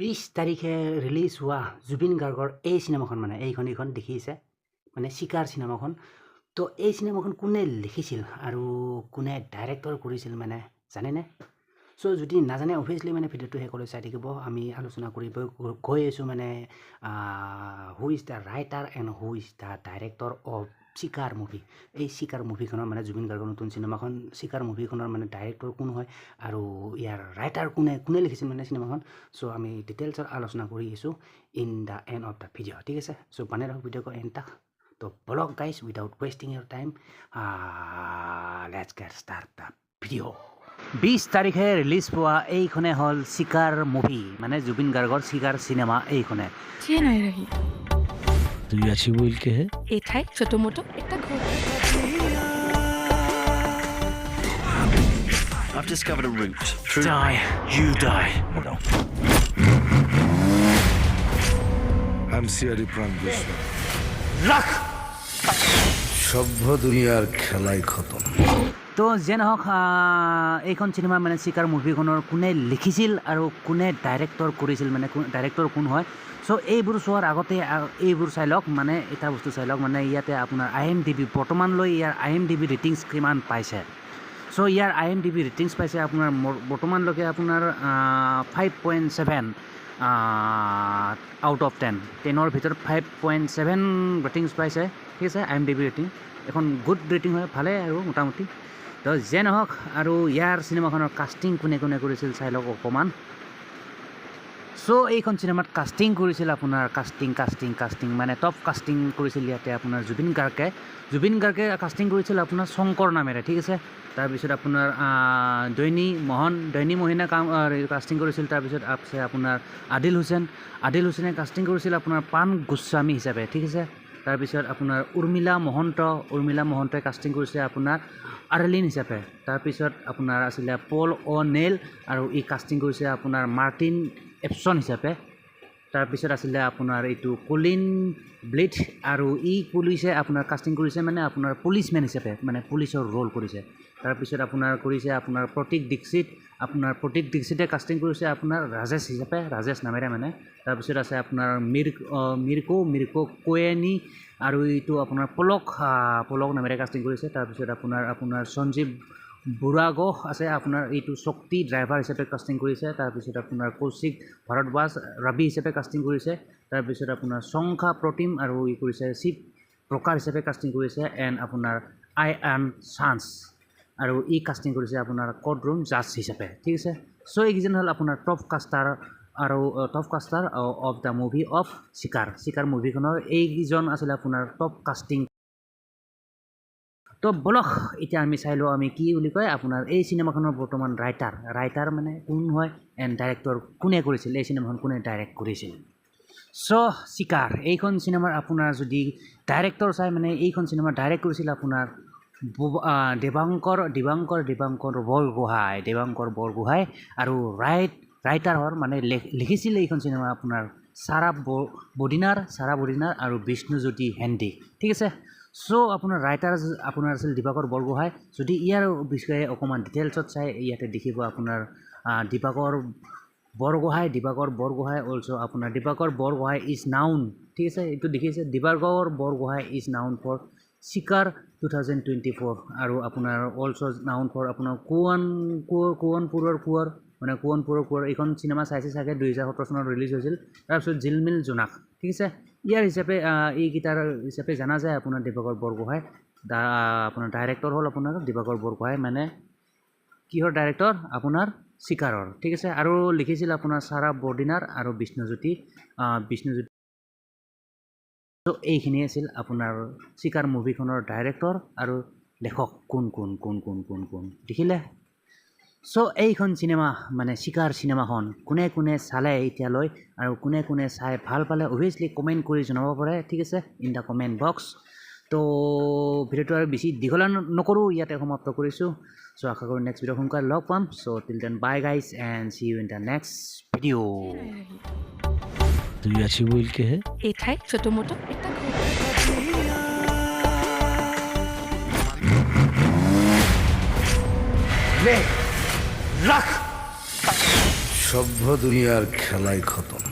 20 তাৰিখে ৰিলিজ হোৱা জুবিন গাৰ্গৰ এই চিনেমাখন মানে এইখন দেখিছে মানে চিকাৰ চিনেমাখন। তো এই চিনেমাখন কোনে লিখিছিল আৰু কোনে ডাইৰেক্টৰ কৰিছিল মানে জানেনে? চ' যদি নাজানে অভিয়াছলি মানে ভিডিঅ'টো শেষলৈ চাই থাকিব। আমি আলোচনা কৰিব গৈ আছোঁ মানে who is the writer and who is the director of চিকাৰ মুভি। এই চিকাৰ মুভিখনৰ মানে জুবিন গাৰ্গৰ নতুন চিনেমাখন চিকাৰ মুভিখনৰ মানে ডাইৰেক্টৰ কোন হয় আৰু ইয়াৰ ৰাইটাৰ কোনে লিখিছিল মানে চিনেমাখন। চ' আমি ডিটেইলছত আলোচনা কৰি আছোঁ in the and of the video', ঠিক আছে? চ' বানে ৰহক ভিডিঅ'को एंड तक। तो blog guys without wasting your time let's get start the video'. 20 তাৰিখে ৰিলিজ পোৱা এইখনে হ'ল চিকাৰ মুভি মানে জুবিন গাৰ্গৰ চিকাৰ চিনেমা এইখনে। ये नहीं रही তুই আছি বলকে হে ये था छोटो मोटो एक घर I've discovered a route through Die, you die. I'm Siyari Pran Vishnu. রাখ সভ্য দুনিয়ার খেলাই খতম। তো যে নহওক এইখন চিনেমা মানে চিকাৰ মুভিখনৰ কোনে লিখিছিল আৰু কোনে ডাইৰেক্টৰ কৰিছিল মানে ডাইৰেক্টৰ কোন হয়। চ' এইবোৰ চোৱাৰ আগতে এইবোৰ চাই লওক মানে এটা বস্তু চাই লওক মানে ইয়াতে আপোনাৰ IMDb বৰ্তমানলৈ ইয়াৰ IMDb ৰেটিংছ কিমান পাইছে। চ' ইয়াৰ IMDb ৰেটিংছ পাইছে আপোনাৰ বৰ্তমানলৈকে আপোনাৰ 5.7 আউট অফ 10 10ৰ ভিতৰত 5.7 ৰেটিংছ পাইছে, ঠিক আছে? IMDb ৰেটিং এখন গুড ৰেটিং হয়, ভালে আৰু মোটামুটি। তো যে নহওক আৰু ইয়াৰ চিনেমাখনৰ কাষ্টিং কোনে কৰিছিল চাই লওক অকণমান। চ' এইখন চিনেমাত কাষ্টিং কৰিছিল আপোনাৰ কাষ্টিং মানে টপ কাষ্টিং কৰিছিল ইয়াতে আপোনাৰ জুবিন গাৰ্গে কাষ্টিং কৰিছিল আপোনাৰ শংকৰ নামেৰে, ঠিক আছে? তাৰপিছত আপোনাৰ দৈনী মহিনা কাষ্টিং কৰিছিল। তাৰপিছত আছে আপোনাৰ আদিল হুছেইনে কাষ্টিং কৰিছিল আপোনাৰ পান গোস্বামী হিচাপে, ঠিক আছে? তাৰপিছত আপোনাৰ উৰ্মিলা মহন্তই কাষ্টিং কৰিছে আপোনাৰ আৰ্লিন হিচাপে। তাৰপিছত আপোনাৰ আছিলে পল অ'নেল আৰু ই কাষ্টিং কৰিছে আপোনাৰ মাৰ্টিন এপছন হিচাপে। তাৰপিছত আছিলে আপোনাৰ এইটো কলিন ব্লিথ আৰু ই পুলিচে আপোনাৰ কাষ্টিং কৰিছে মানে আপোনাৰ পুলিচমেন হিচাপে মানে পুলিচৰ ৰ'ল কৰিছে। তাৰপিছত আপোনাৰ কৰিছে আপোনাৰ প্ৰতীক দীক্ষিতে কাষ্টিং কৰিছে আপোনাৰ ৰাজেশ হিচাপে, ৰাজেশ নামেৰে মানে। তাৰপিছত আছে আপোনাৰ মিৰ্কো কোয়েনি আৰু এইটো আপোনাৰ পলক নামেৰে কাষ্টিং কৰিছে। তাৰপিছত আপোনাৰ সঞ্জীৱ বুৰাগো আছে আপোনাৰ এইটো শক্তি ড্ৰাইভাৰ হিচাপে কাষ্টিং কৰিছে। তাৰপিছত আপোনাৰ কৌশিক ভাৰদ্বাজ ৰাবি হিচাপে কাষ্টিং কৰিছে। তাৰপিছত আপোনাৰ শংখা প্ৰতিম আৰু ই কৰিছে শিৱ প্ৰকাৰ হিচাপে কাষ্টিং কৰিছে। এণ্ড আপোনাৰ আই চান্স আৰু ই কাষ্টিং কৰিছে আপোনাৰ কোৰ্টৰুম জাজ হিচাপে, ঠিক আছে? চ' এইকেইজন হ'ল আপোনাৰ top caster of the movie of চিকাৰ মুভিখনৰ এইকেইজন আছিলে আপোনাৰ টপ কাষ্টিং। তো বলক এতিয়া আমি চাই লওঁ আমি কি বুলি কয় আপোনাৰ এই চিনেমাখনৰ বৰ্তমান ৰাইটাৰ মানে কোন হয় এণ্ড ডাইৰেক্টৰ কোনে কৰিছিল, এই চিনেমাখন কোনে ডাইৰেক্ট কৰিছিল। চ' চিকাৰ এইখন চিনেমাৰ আপোনাৰ যদি ডাইৰেক্টৰ চাই মানে এইখন চিনেমা ডাইৰেক্ট কৰিছিল আপোনাৰ দেৱাংকৰ বৰগোহাঁই আৰু ৰাইটাৰ মানে লিখিছিল এইখন চিনেমা আপোনাৰ চাৰা বদিনাৰ আৰু বিষ্ণুজ্যোতি হেণ্ডি, ঠিক আছে? চ' আপোনাৰ ৰাইটাৰ আপোনাৰ আছিল দিবাকৰ বৰগোহাঁই। যদি ইয়াৰ বিষয়ে অকণমান ডিটেইলছত চাই ইয়াতে দেখিব আপোনাৰ দিবাকৰ বৰগোহাঁই অলছ' আপোনাৰ দিবাকৰ বৰগোহাঁই ইজ নাউন, ঠিক আছে? এইটো দেখিছে দিবাকৰ বৰগোহাঁই ইজ নাউন ফৰ চিকাৰ 2024 আৰু আপোনাৰ অলছ' নাউন ফৰ আপোনাৰ কোৱনপুৰৰ কোঁৱৰ এইখন চিনেমা চাইছে চাগে 2017 চনত ৰিলিজ হৈছিল। তাৰপিছত জিলমিল জোনাক, ঠিক আছে? ইয়াৰ হিচাপে এইকেইটাৰ হিচাপে জনা যায় আপোনাৰ দিবাকৰ বৰগোহাঁই। আপোনাৰ ডাইৰেক্টৰ হ'ল আপোনাৰ দিবাকৰ বৰগোহাঁই মানে কিহৰ ডাইৰেক্টৰ আপোনাৰ চিকাৰৰ, ঠিক আছে? আৰু লিখিছিল আপোনাৰ চাৰা বদিনাৰ আৰু বিষ্ণুজ্যোতি। ত' এইখিনি আছিল আপোনাৰ চিকাৰ মুভিখনৰ ডাইৰেক্টৰ আৰু লেখক কোন দেখিলে। চ' এইখন চিনেমা মানে চিকাৰ চিনেমাখন কোনে চালে এতিয়ালৈ আৰু কোনে চাই ভাল পালে অভিয়াছলি কমেণ্ট কৰি জনাব পাৰে, ঠিক আছে? In the comment box. তো ভিডিঅ'টো আৰু বেছি দীঘলীয়া নকৰোঁ, ইয়াতে সমাপ্ত কৰিছোঁ। চ' আশা কৰোঁ নেক্সট ভিডিঅ' সোনকালে লগ পাম। So' till then bye guys and see you in the next video'. তুই আছি বলকে হে ये था छोटो मोटो एक घर রাখ সভ্য দুনিয়ার খেলাই খতম।